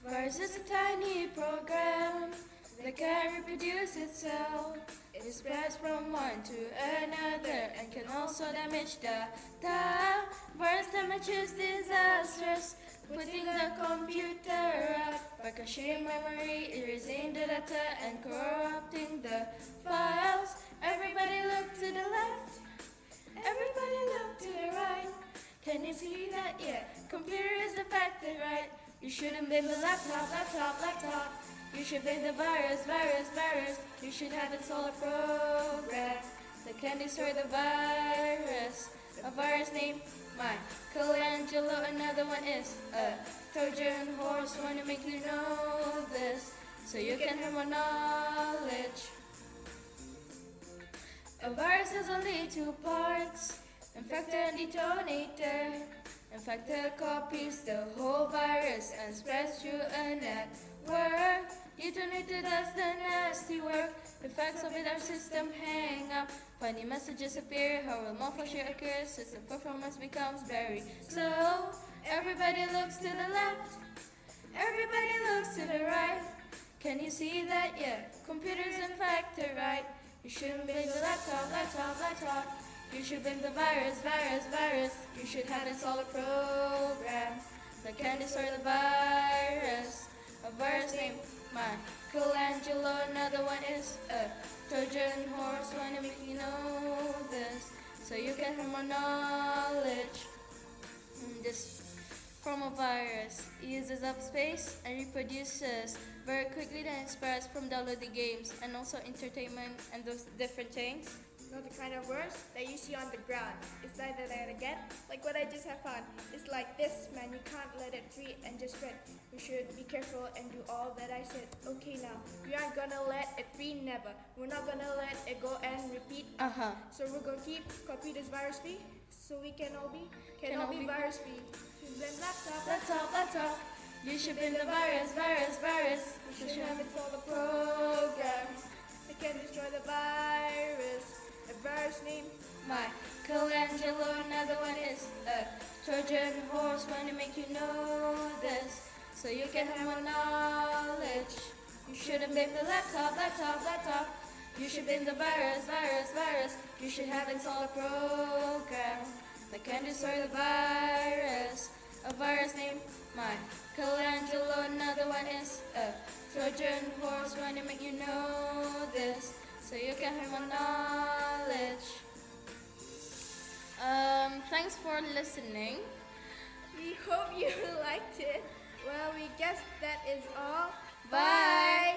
Virus is a tiny program that can reproduce itself. It spreads from one to another and can also damage data. Virus damage is disastrous, putting the computer out by caching memory, erasing the data, and corrupting the files. Everybody look to the left, everybody look to the right. Can you see that? Yeah, computer is the factor, right? You shouldn't blame the laptop. You should blame the virus. You should have installed a program that can destroy the virus. A virus named Michelangelo, another one is a Trojan horse. Want to make you know this, so you can have more knowledge. A virus has only two parts: infector and detonator. Infector copies the whole virus and spreads through a network. Detonator does the nasty work. Effects of it our system hang up. Funny messages appear, how will malfunction occur? System performance becomes very slow. Everybody looks to the left, everybody looks to the right. Can you see that? Yeah, computers infector, right? You shouldn't blame the laptop. You should blame the virus. You should have installed a program that can destroy the virus. A virus named Michelangelo, another one is a Trojan horse. Want to make you know this, so you can have more knowledge. This virus uses up space and reproduces very quickly, then it spreads from downloading games and also entertainment and those different things. Not the kind of words that you see on the ground. It's like that again, like what I just have found. It's like this, man, you can't let it free and just spread. You should be careful and do all that I said. Okay, now, we aren't gonna let it free, never. We're not gonna let it go and repeat. So we're gonna keep computers virus free, so we can all be virus free. Blame laptop. You should blame the virus. You should have installed a program that can destroy the virus. A virus named Michelangelo, another one is a Trojan horse. Want to make you know this, so you can have more knowledge. You shouldn't blame the laptop. You should blame the virus. You should have installed a program that can destroy the virus. A virus named Michelangelo, another one is a Trojan horse. Want to make you know this, so you can have more knowledge. Thanks for listening. We hope you liked it. Well, we guess that is all. Bye.